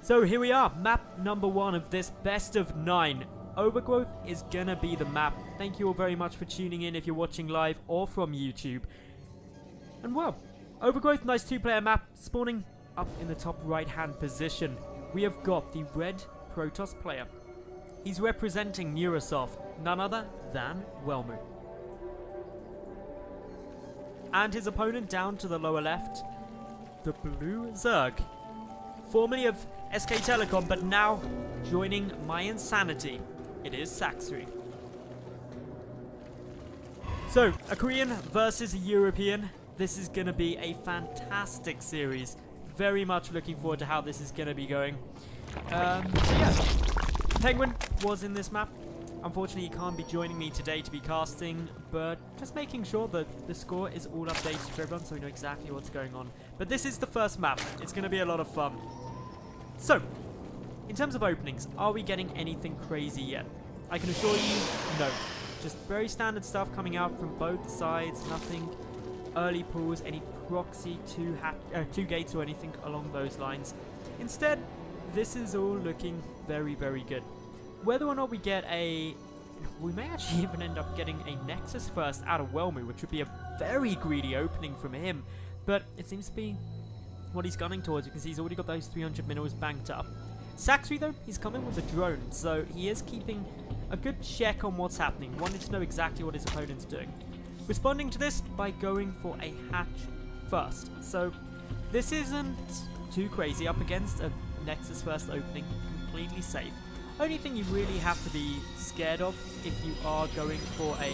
So here we are, map number 1 of this best of 9. Overgrowth is gonna be the map. Thank you all very much for tuning in if you're watching live or from YouTube. And well, Overgrowth, nice 2-player map, spawning up in the top right hand position. We have got the red Protoss player. He's representing NeuroSoft, none other than Welmu. And his opponent down to the lower left, the blue Zerg. Formerly of SK Telecom, but now joining my insanity, it is Sacsri. So, a Korean versus a European. This is going to be a fantastic series. Very much looking forward to how this is going to be going. So yeah, Penguin was in this map. Unfortunately, he can't be joining me today to be casting, but just making sure that the score is all updated for everyone so we know exactly what's going on. But this is the first map. It's going to be a lot of fun. So, in terms of openings, are we getting anything crazy yet? I can assure you, no. Just very standard stuff coming out from both sides. Nothing early pulls, any proxy, two gates or anything along those lines. Instead, this is all looking very, very good. Whether or not we get we may actually even end up getting a Nexus first out of Welmu, which would be a very greedy opening from him. But it seems to be what he's gunning towards. You can see he's already got those 300 minerals banked up. Sacsri though, he's coming with a drone, so he is keeping a good check on what's happening, wanting to know exactly what his opponent's doing. Responding to this by going for a hatch first. So this isn't too crazy. Up against a Nexus first opening, completely safe. Only thing you really have to be scared of if you are going for a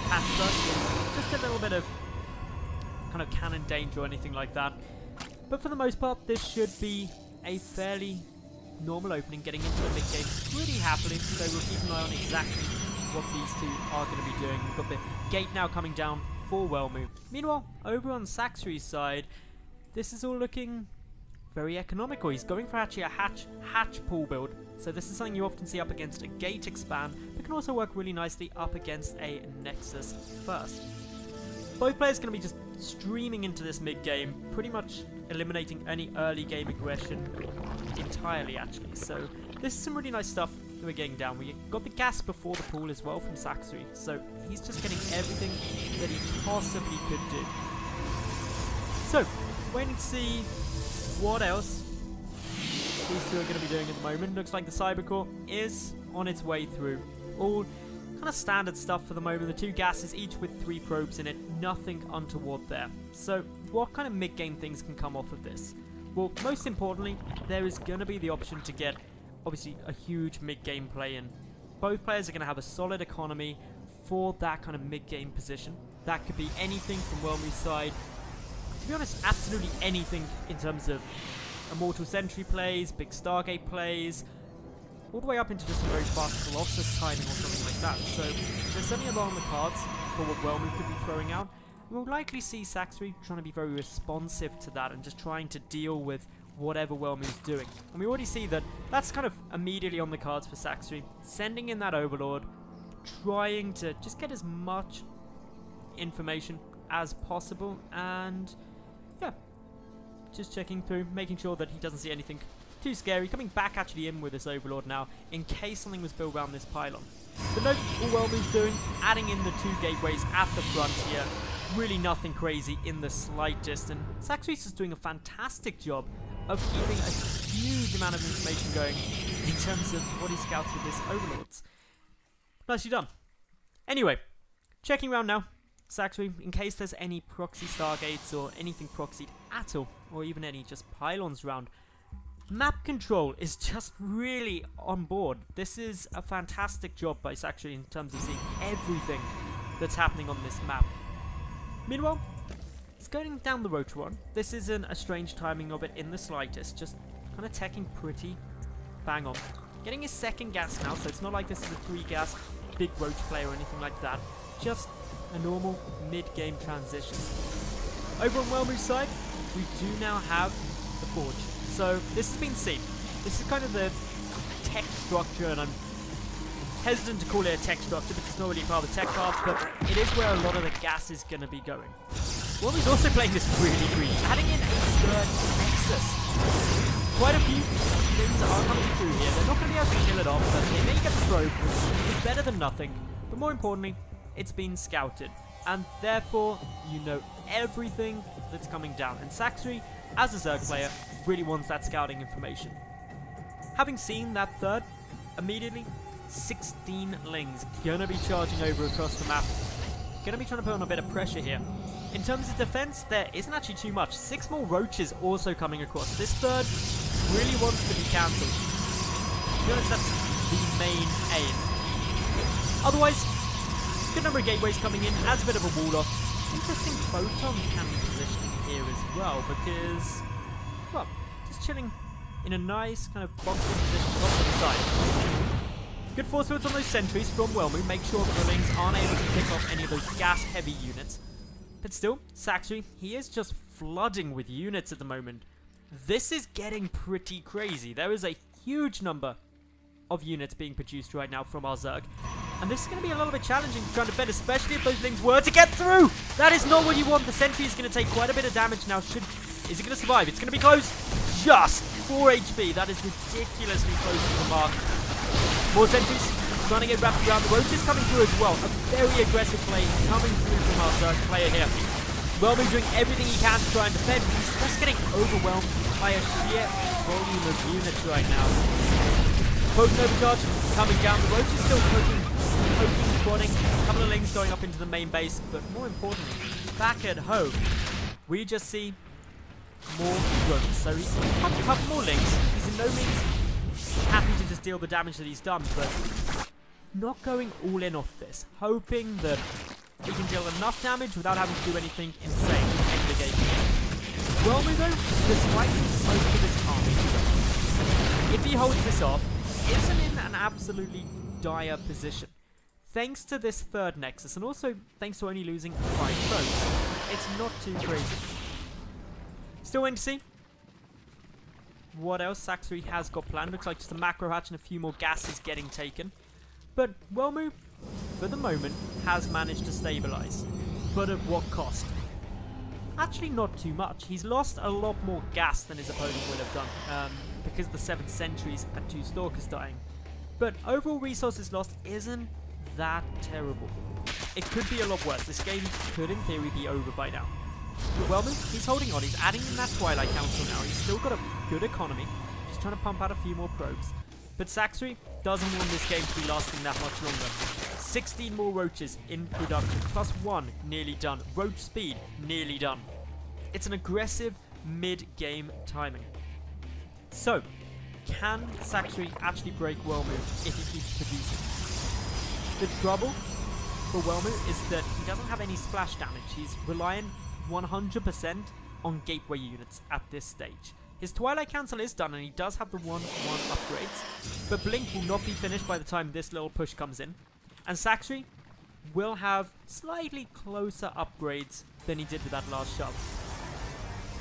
hatch first is just a little bit of kind of cannon danger or anything like that. But for the most part, this should be a fairly normal opening, getting into the mid game pretty happily. So we'll keep an eye on exactly what these two are going to be doing. We've got the gate now coming down for Welmu. Meanwhile, over on Sacsri's side, this is all looking very economical. He's going for actually a hatch pull build. So this is something you often see up against a gate expand, but can also work really nicely up against a Nexus first. Both players going to be just streaming into this mid game, pretty much eliminating any early game aggression entirely actually. So this is some really nice stuff that we're getting down. We got the gas before the pool as well from Sacsri, so he's just getting everything that he possibly could do. So, waiting to see what else these two are going to be doing at the moment. Looks like the Cybercore is on its way through. All kind of standard stuff for the moment. The 2 gases, each with 3 probes in it. Nothing untoward there. So, what kind of mid-game things can come off of this? Well, most importantly, there is going to be the option to get, obviously, a huge mid-game play in. Both players are going to have a solid economy for that kind of mid-game position. That could be anything from Welmu's side. To be honest, absolutely anything in terms of Immortal Sentry plays, big Stargate plays, all the way up into just a very fast Colossus timing or something like that. So there's certainly a lot on the cards for what Welmu could be throwing out. We'll likely see Sacsri trying to be very responsive to that and just trying to deal with whatever Welmu's doing. And we already see that that's kind of immediately on the cards for Sacsri. Sending in that Overlord, trying to just get as much information as possible, and yeah, just checking through, making sure that he doesn't see anything too scary. Coming back actually in with this Overlord now, in case something was built around this pylon. But note, all Welmu's doing, adding in the 2 gateways at the front here. Really nothing crazy in the slightest, and Sacsri's is doing a fantastic job of keeping a huge amount of information going in terms of what he scouts with his Overlords. Nicely done. Anyway, checking around now. Sacsri, in case there's any proxy Stargates or anything proxied at all, or even any just pylons around. Map control is just really on board. This is a fantastic job by Sacsri in terms of seeing everything that's happening on this map. Meanwhile, he's going down the Rotron. This isn't a strange timing of it in the slightest, just kind of teching pretty bang on. Getting his 2nd gas now, so it's not like this is a 3 gas big Roach play or anything like that. Just a normal mid-game transition. Over on Welmu's side, we do now have the Forge. So this has been seen. This is kind of the tech structure, and I'm hesitant to call it a tech structure because it's not really part of the tech cards, but it is where a lot of the gas is going to be going. Welmu's also playing this really green, adding in a 3rd Nexus. quite a few things are coming through here. They're not going to be able to kill it off, but they may get the probe, which is better than nothing. But more importantly, it's been scouted. And therefore, you know everything that's coming down. And Sacsri, as a ZerG player, really wants that scouting information. Having seen that third, immediately, 16 lings gonna be charging over across the map. Gonna be trying to put on a bit of pressure here. In terms of defense, there isn't actually too much. 6 more roaches also coming across. This third really wants to be cancelled. To be honest, that's the main aim. Otherwise, good number of gateways coming in as a bit of a wall off. Interesting photon cannon positioning here as well, because, well, just chilling in a nice kind of boxing position off to the side. Good force fields on those sentries from Welmu. Make sure that the lings aren't able to pick off any of those gas-heavy units. But still, Sacsri, he is just flooding with units at the moment. This is getting pretty crazy. There is a huge number of units being produced right now from our ZerG. And this is going to be a little bit challenging to try and defend, especially if those lings were to get through. That is not what you want. The sentry is going to take quite a bit of damage now. Is it going to survive? It's going to be close. Just 4 HP. That is ridiculously close to the mark. More sentries trying to get wrapped around. The roaches coming through as well. A very aggressive play coming through from our ZerG player here. Welmu doing everything he can to try and defend. He's just getting overwhelmed by a sheer volume of units right now. Potent overcharge coming down. The roach is still poking, squatting. A couple of lings going up into the main base. But more importantly, back at home, we just see more roaches. So he's got a couple more lings. He's in no means happy to just deal the damage that he's done, but not going all in off this, hoping that he can deal enough damage without having to do anything insane to end the game. Welmu though, despite most of his army, if he holds this off, isn't in an absolutely dire position. Thanks to this third Nexus, and also thanks to only losing 5 probes, it's not too crazy. Still waiting to see what else Sacsri has got planned. Looks like just a macro hatch and a few more gases getting taken. But Welmu, for the moment, has managed to stabilize. But at what cost? Actually not too much. He's lost a lot more gas than his opponent would have done, because the 7 sentries and 2 stalkers dying. But overall resources lost isn't that terrible. It could be a lot worse. This game could in theory be over by now. But Welmu, he's holding on. He's adding in that Twilight Council now. He's still got a good economy. Just trying to pump out a few more probes. But Sacsri doesn't want this game to be lasting that much longer. 16 more roaches in production, plus 1 nearly done. Roach speed nearly done. It's an aggressive mid-game timing. So, can Sacsri actually break Welmu if he keeps producing? The trouble for Welmu is that he doesn't have any splash damage. He's reliant 100% on gateway units at this stage. His Twilight Council is done and he does have the 1-1 upgrades, but Blink will not be finished by the time this little push comes in. And Sacsri will have slightly closer upgrades than he did with that last shove.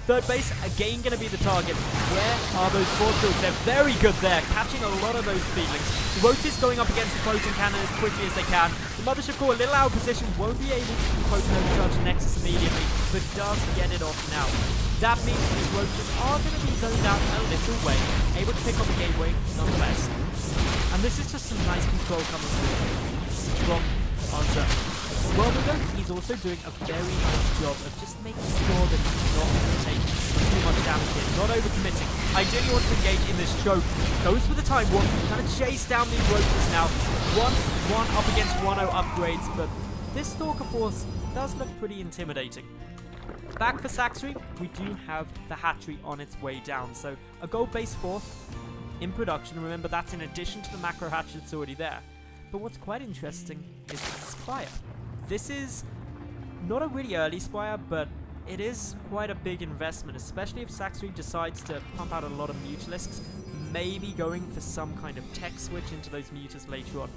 Third base, again going to be the target. Where are those force fields? They're very good there, catching a lot of those speedlings. The roaches going up against the proton cannon as quickly as they can. The Mothership Core a little out of position, won't be able to potent overcharge the Nexus immediately, but does get it off now. That means these roaches are going to be zoned out a little way, able to pick up the gateway nonetheless. And this is just some nice control coming through from our ZerG. Welmu though, he's also doing a very nice job of just making sure that he's not taking too much damage here, not overcommitting. Ideally wants to engage in this choke. Goes for the time warp, trying to chase down these roaches now. 1-1 up against 1-0 upgrades, but this Stalker Force does look pretty intimidating. Back for Sacsri, we do have the hatchery on its way down, so a gold base 4th in production. Remember, that's in addition to the macro hatch that's already there. But what's quite interesting is the Spire. This is not a really early Spire, but it is quite a big investment, especially if Sacsri decides to pump out a lot of Mutalisks, maybe going for some kind of tech switch into those Mutas later on.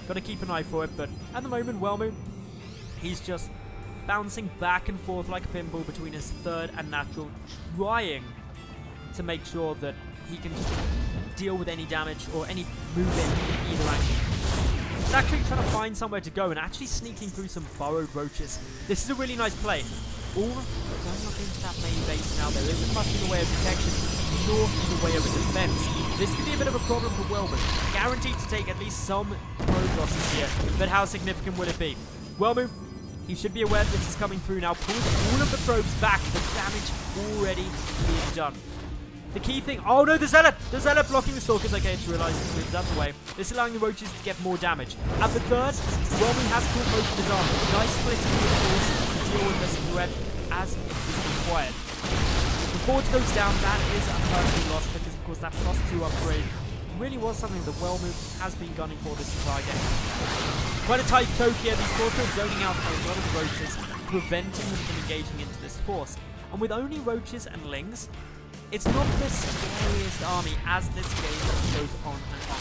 Got to keep an eye for it, but at the moment, Welmu, he's just bouncing back and forth like a pinball between his third and natural, trying to make sure that he can just deal with any damage or any move in from either angle. He's actually trying to find somewhere to go and actually sneaking through some burrowed roaches. This is a really nice play. All going up into that main base now. There isn't much in the way of detection. nor in the way of a defense. This could be a bit of a problem for Welmu. Guaranteed to take at least some probe losses here, but how significant will it be? Welmu, he should be aware this is coming through now. Pulls all of the probes back, the damage already being done. The key thing, oh no, the Zealot blocking the Stalkers. Okay, it's realized it moves out the way. This is allowing the roaches to get more damage. At the third, Welmu has caught most of his armor. Nice splitting the force to deal with this threat as it is required. The forge goes down, that is a perfect loss because of course that +2 upgrade really was something that Welmu has been gunning for this entire game. Quite a tight choke here, these forces zoning out a lot of the roaches, preventing them from engaging into this force. And with only roaches and lings, it's not the scariest army as this game goes on and on.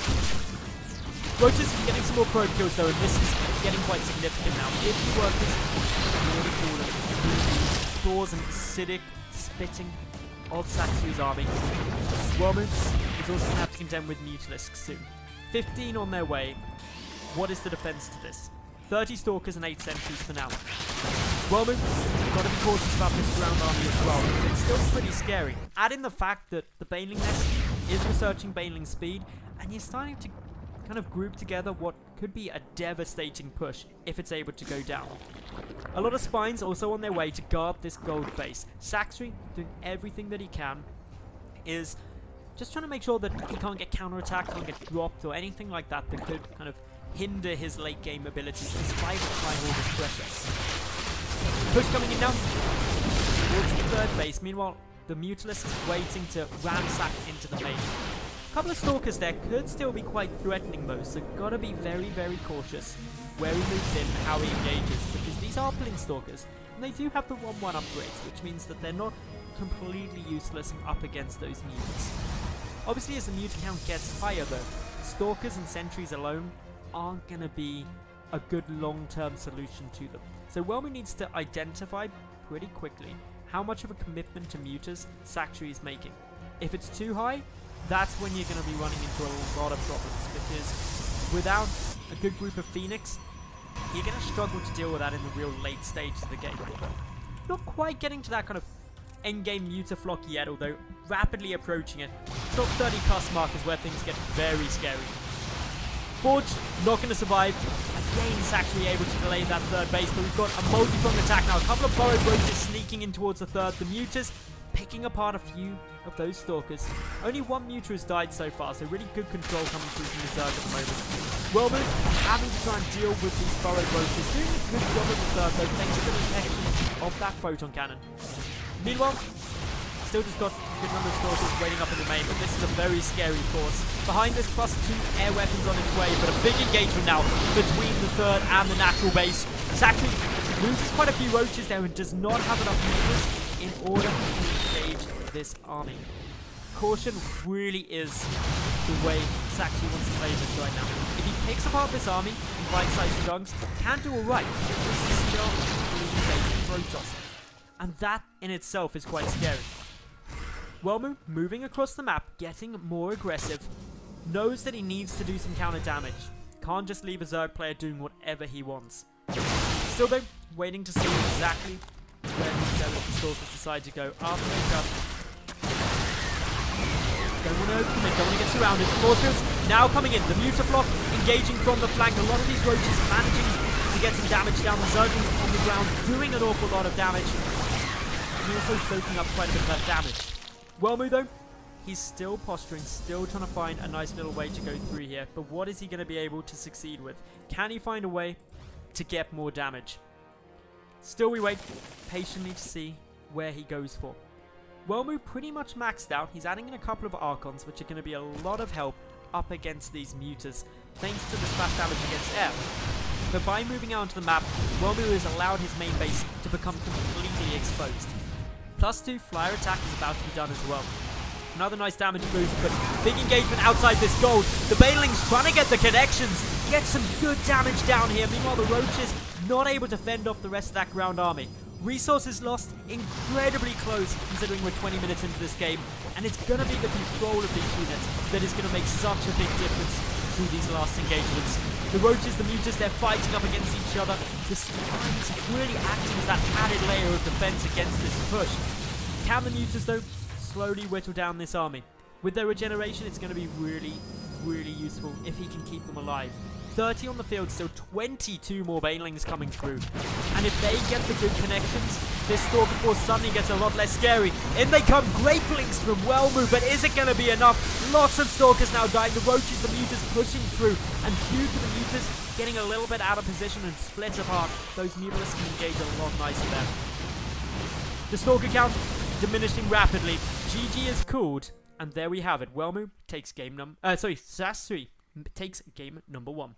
Roaches are getting some more probe kills though, and this is getting quite significant now. If you work this, what do you call it? Doors and acidic spitting of Sacsri's army. Welmu is also going to have to contend with Mutalisks soon. 15 on their way. What is the defense to this? 30 Stalkers and 8 Sentries for now. Welmu, got to be cautious about this ground army as well, but it's still pretty scary. Add in the fact that the Baneling Nest is researching Baneling speed, and you're starting to kind of group together what could be a devastating push if it's able to go down. A lot of Spines also on their way to guard this gold base. Sacsri, doing everything that he can, is just trying to make sure that he can't get counterattacked, can't get dropped, or anything like that that could kind of hinder his late game abilities despite applying all this pressure. Push coming in now towards the third base. Meanwhile, the Mutalisk is waiting to ransack into the main. A couple of Stalkers there could still be quite threatening though, so gotta be very, very cautious where he moves in and how he engages, because these are Blink Stalkers, and they do have the 1-1 upgrades, which means that they're not completely useless up against those mutants. Obviously, as the mutant count gets higher though, Stalkers and Sentries alone aren't gonna be a good long-term solution to them. So Welmu needs to identify pretty quickly how much of a commitment to mutas Sacsri is making. If it's too high, that's when you're going to be running into a lot of problems, because without a good group of Phoenix, you're going to struggle to deal with that in the real late stages of the game. Not quite getting to that kind of endgame mutaflock yet, although rapidly approaching it. Top 30 cusp mark is where things get very scary. Forge not going to survive. Again, Sacsri able to delay that third base, but we've got a multi-pronged attack now. A couple of burrowed roaches sneaking in towards the third. The mutas picking apart a few of those Stalkers. Only one muta has died so far, so really good control coming through from the ZvP at the moment. Welmu having to try and deal with these burrowed roaches. Doing a good job of the third though, thanks to the detection of that photon cannon. Meanwhile, still just got a good number of Stalkers waiting up in the main, but this is a very scary force. Behind this, +2 air weapons on its way, but a big engagement now between the third and the natural base. Sacsri loses quite a few roaches there and does not have enough meters in order to engage this army. Caution really is the way Sacsri wants to play this right now. If he picks apart this army in bite-sized chunks, can do alright. This is still a Protoss, and that in itself is quite scary. Welmu moving across the map, getting more aggressive, knows that he needs to do some counter damage. Can't just leave a ZerG player doing whatever he wants. Still though, waiting to see exactly where the Stalkers decide to go after they cut. Don't want to commit, don't want to get surrounded. Force fields now coming in. The Mutaflock engaging from the flank. A lot of these roaches managing to get some damage down. The ZerG on the ground doing an awful lot of damage. And also soaking up quite a bit of that damage. Welmu though, he's still posturing, still trying to find a nice little way to go through here. But what is he going to be able to succeed with? Can he find a way to get more damage? Still we wait patiently to see where he goes for. Welmu pretty much maxed out. He's adding in a couple of Archons, which are going to be a lot of help up against these mutas, thanks to the splash damage against air. But by moving out onto the map, Welmu has allowed his main base to become completely exposed. +2 flyer attack is about to be done as well. Another nice damage boost, but big engagement outside this gold. The Baneling's trying to get the connections, get some good damage down here. Meanwhile, the Roaches not able to fend off the rest of that ground army. Resources lost incredibly close, considering we're 20 minutes into this game, and it's going to be the control of these units that is going to make such a big difference through these last engagements. The Roaches, the Mutas, they're fighting up against each other. The Spines really acting as that added layer of defense against this push. Can the Mutas, though, slowly whittle down this army. With their regeneration, it's going to be really, really useful if he can keep them alive. 30 on the field, so 22 more banelings coming through. And if they get the good connections, this Stalker Force suddenly gets a lot less scary. In they come, great blinks from Welmu, but is it going to be enough? Lots of Stalkers now dying, the Roaches, the Mutas pushing through, and due to the Mutas getting a little bit out of position and split apart, those Mutalisks can engage a lot nicer there. The Stalker count diminishing rapidly. GG is called, and there we have it. Welmu takes game Sacsri takes game number 1.